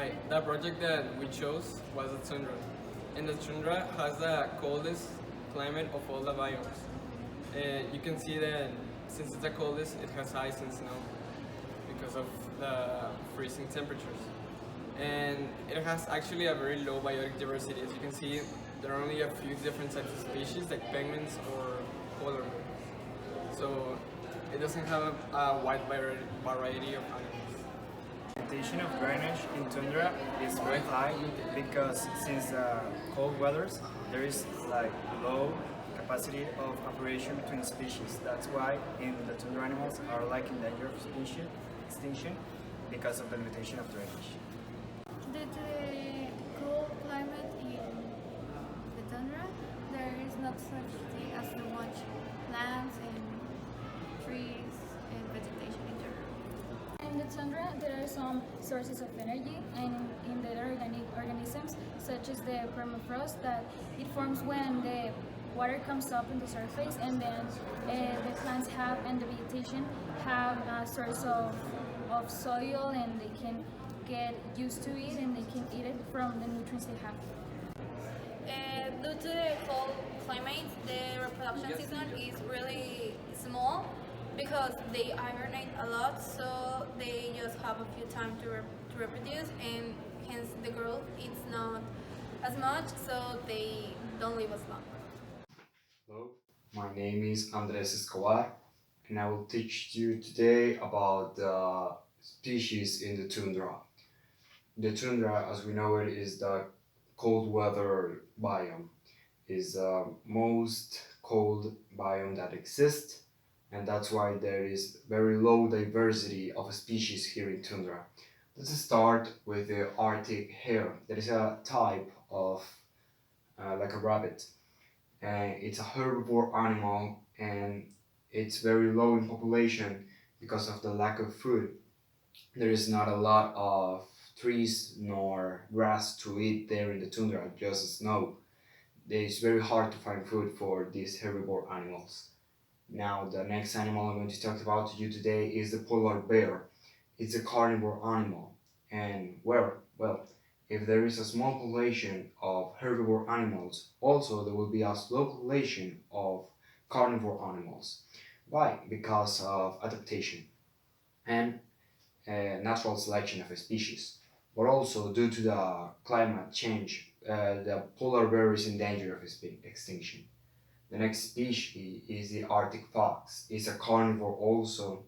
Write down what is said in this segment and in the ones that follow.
Hi, the project that we chose was the Tundra. And the Tundra has the coldest climate of all the biomes. And you can see that since it's the coldest, it has ice and snow because of the freezing temperatures. And it has actually a very low biotic diversity. As you can see, there are only a few different types of species like penguins or polar bears. So it doesn't have a wide variety of animals. Precipitation of drainage in tundra is very high because since cold weathers there is like low capacity of operation between species. That's why in the tundra animals are like in danger of species extinction because of the limitation of drainage. Due to the cold climate in the tundra, there is not such thing as to much plants and trees and vegetation in general. In the tundra, there are some sources of energy and in the organic organisms, such as the permafrost, that it forms when the water comes up in the surface, and then the plants have and the vegetation have a source of soil, and they can get used to it and they can eat it from the nutrients they have. Due to the cold climate, the reproduction season is really small because they hibernate a lot, so they just have a few time to reproduce, and hence the growth is not as much, so they don't live as long. Hello, my name is Andres Escobar, and I will teach you today about the species in the tundra. The tundra, as we know it, is the cold weather biome. Is the most cold biome that exists, and that's why there is very low diversity of species here in tundra. Let's start with the Arctic hare. That is a type of like a rabbit. It's a herbivore animal, and it's very low in population because of the lack of food. There is not a lot of trees nor grass to eat there in the tundra, just snow. It's very hard to find food for these herbivore animals. Now, the next animal I'm going to talk about to you today is the polar bear. It's a carnivore animal, and well, if there is a small population of herbivore animals, also there will be a slow population of carnivore animals. Why? Because of adaptation and natural selection of a species, but also due to the climate change, the polar bear is in danger of extinction. The next species is the Arctic fox. It's a carnivore also.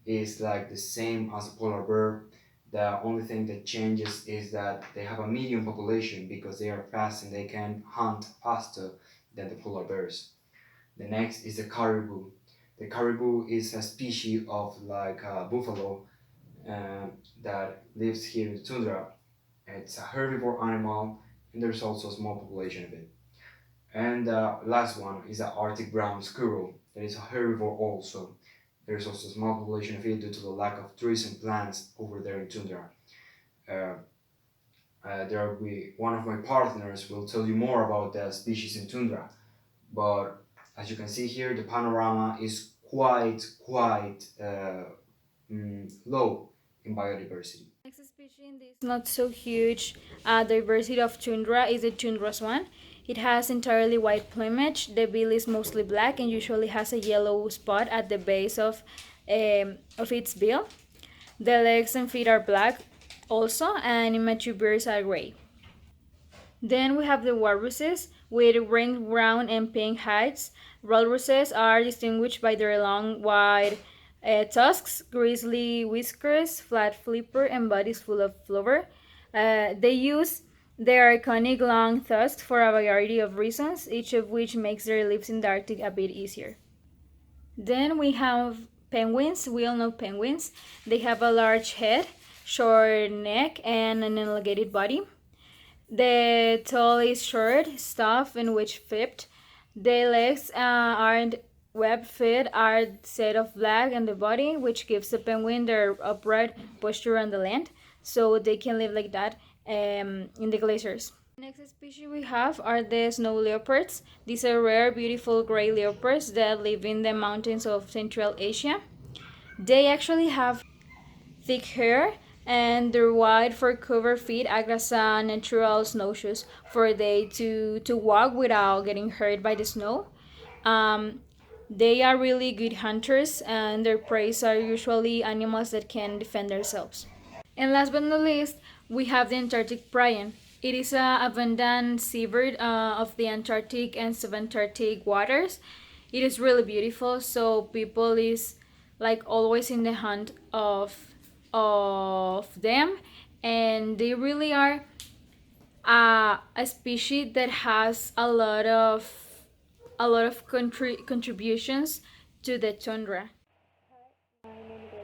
It's like the same as a polar bear. The only thing that changes is that they have a medium population because they are fast and they can hunt faster than the polar bears. The next is the caribou. The caribou is a species of like a buffalo that lives here in the tundra. It's a herbivore animal, and there's also a small population of it. And the last one is the Arctic brown squirrel. That is a herbivore also. There's also a small population of it due to the lack of trees and plants over there in tundra. One of my partners will tell you more about the species in tundra. But as you can see here, the panorama is quite low in biodiversity. Next species in this not so huge diversity of tundra is the tundra swan. It has entirely white plumage. The bill is mostly black and usually has a yellow spot at the base of its bill. The legs and feet are black also, and immature birds are gray. Then we have the walruses with ringed brown and pink hides. Walruses are distinguished by their long, wide tusks, grizzly whiskers, flat flipper, and bodies full of flubber. They use their iconic long tusks for a variety of reasons, each of which makes their lives in the Arctic a bit easier. Then we have penguins. We all know penguins. They have a large head, short neck, and an elongated body. The tail is short, stuffed, and wedge-tipped. The legs aren't web-feet, are set of black, and the body, which gives the penguin their upright posture on the land, so they can live like that in the glaciers. Next species we have are the snow leopards. These are rare, beautiful gray leopards that live in the mountains of Central Asia. They actually have thick hair, and their wide fur covered feet act as natural snowshoes for they to walk without getting hurt by the snow. Um, they are really good hunters, and their prey are usually animals that can defend themselves. And last but not least, we have the Antarctic prion. It is a abundant seabird of the Antarctic and subantarctic waters. It is really beautiful, so people is like always in the hunt of them, and they really are a species that has a lot of contributions to the tundra. My name is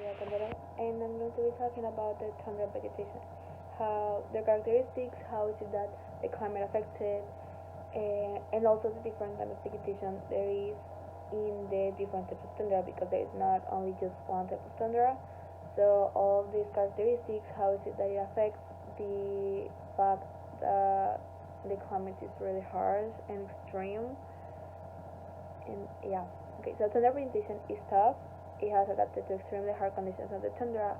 and I'm going to be talking about the tundra vegetation, how the characteristics, how is it that the climate affected, and also the different kind of vegetation there is in the different types of tundra, because there is not only just one type of tundra. So all of these characteristics, how is it that it affects the fact that the climate is really harsh and extreme, and yeah. Okay, so tundra vegetation is tough. It has adapted to extremely hard conditions of the tundra.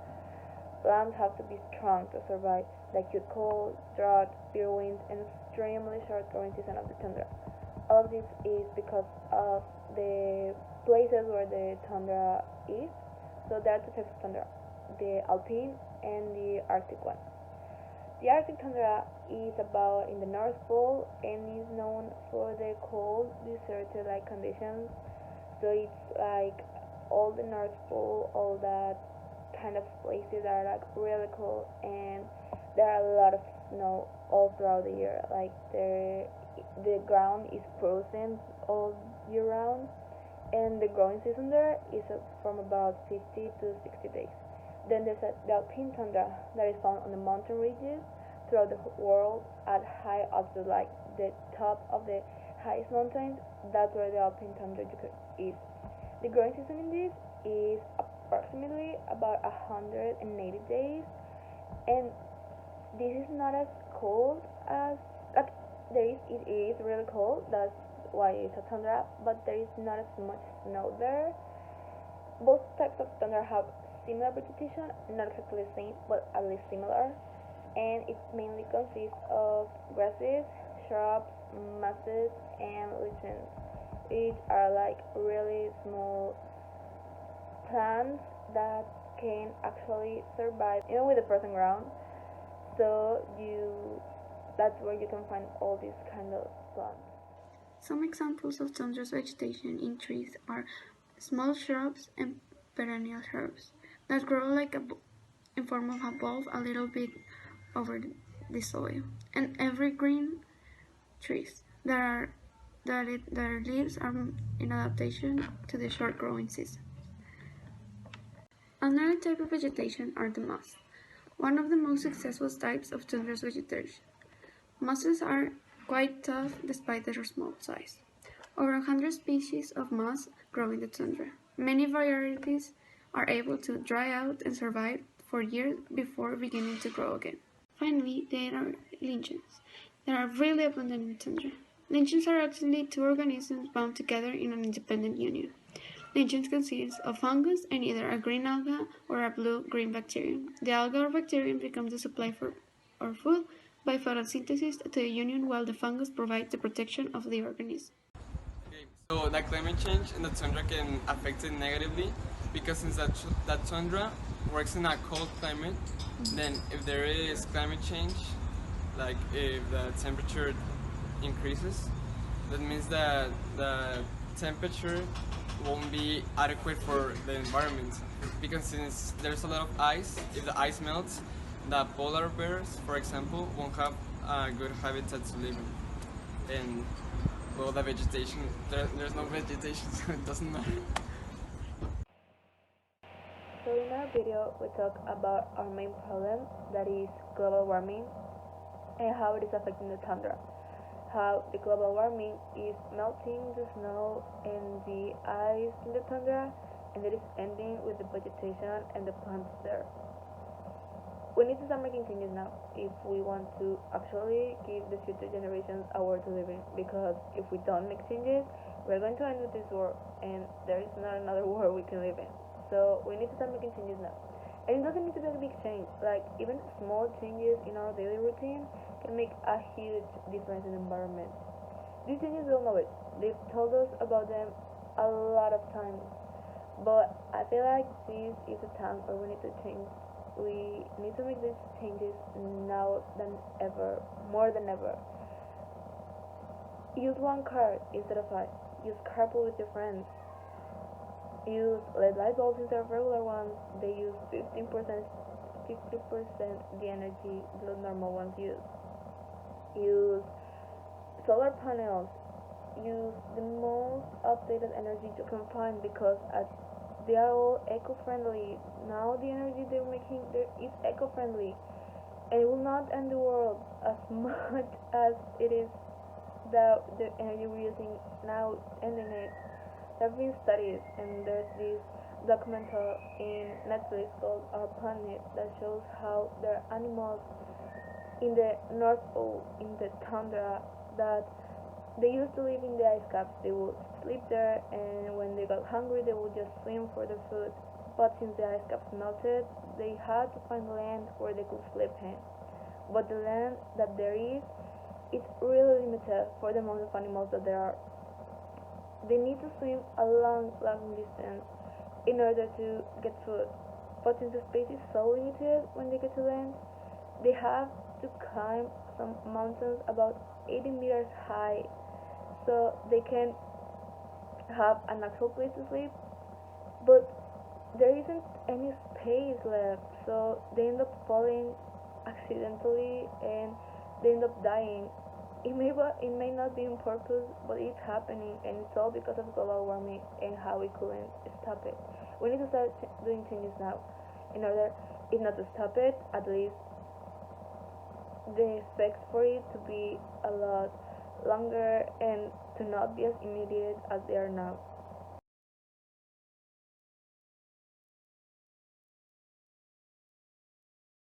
Plants have to be strong to survive the acute cold, drought, severe winds, and extremely short growing season of the tundra. All of this is because of the places where the tundra is. So there are two types of tundra, the alpine and the Arctic one. The Arctic tundra is about in the North Pole and is known for the cold, deserted-like conditions. So it's like all the North Pole, all that kind of places are like really cold, and there are a lot of snow all throughout the year. Like the ground is frozen all year round, and the growing season there is from about 50 to 60 days. Then there's the alpine tundra that is found on the mountain ridges throughout the world at high altitude, like the top of the highest mountains. That's where the alpine tundra is. The growing season in this is approximately about 180 days, and this is not as cold as like it is really cold. That's why it's a tundra, but there is not as much snow there. Both types of tundra have similar vegetation, not exactly the same, but at least similar, and it mainly consists of grasses, shrubs, mosses, and lichens, which are like really small plants that can actually survive even with the frozen ground. So that's where you can find all these kind of plants. Some examples of tundra's vegetation in trees are small shrubs and perennial herbs that grow like in form of a bulb a little bit over the soil, and evergreen trees their leaves are in adaptation to the short growing season. Another type of vegetation are the moss, one of the most successful types of tundra's vegetation. Mosses are quite tough despite their small size. Over 100 species of moss grow in the tundra. Many varieties are able to dry out and survive for years before beginning to grow again. Finally, there are lichens that are really abundant in the tundra. Lichens are actually two organisms bound together in an independent union. Lichens consist of fungus and either a green alga or a blue-green bacterium. The alga or bacterium becomes the supply for our food by photosynthesis to the union, while the fungus provides the protection of the organism. Okay, so that climate change in the tundra can affect it negatively because since that tundra works in a cold climate, then if there is climate change, like if the temperature increases, that means that the temperature won't be adequate for the environment, because since there's a lot of ice, if the ice melts, the polar bears, for example, won't have a good habitat to live in. And well, the vegetation, there's no vegetation, so it doesn't matter. So in our video, we talk about our main problem, that is global warming, and how it is affecting the tundra. How the global warming is melting the snow and the ice in the tundra, and it is ending with the vegetation and the plants there. We need to start making changes now if we want to actually give the future generations a world to live in, because if we don't make changes, we're going to end with this war, and there is not another world we can live in. So we need to start making changes now. And it doesn't need to be a big change. Like even small changes in our daily routine can make a huge difference in the environment. These changes don't know it. They've told us about them a lot of times. But I feel like this is a time where we need to change. We need to make these changes now than ever, more than ever. Use one car instead of five. Use carpool with your friends. Use LED light bulbs instead of regular ones. They use 50% the energy the normal ones use. Use solar panels. Use the most updated energy you can find because they are all eco-friendly. Now the energy they're making is eco-friendly, and it will not end the world as much as it is the energy we're using now ending it. There have been studies, and there's this documentary in Netflix called Our Planet that shows how there are animals in the North Pole, in the Tundra, that they used to live in the ice caps. They would sleep there, and when they got hungry, they would just swim for their food. But since the ice caps melted, they had to find land where they could sleep in. But the land that there is, it's really limited for the amount of animals that there are. They need to swim a long, long distance in order to get food. But since the space is so limited when they get to land, they have to climb some mountains about 80 meters high so they can have an actual place to sleep. But there isn't any space left, so they end up falling accidentally and they end up dying. It may not be on purpose, but it's happening, and it's all because of global warming and how we couldn't stop it. We need to start doing changes now, in order, if not to stop it, at least the effects for it to be a lot longer and to not be as immediate as they are now.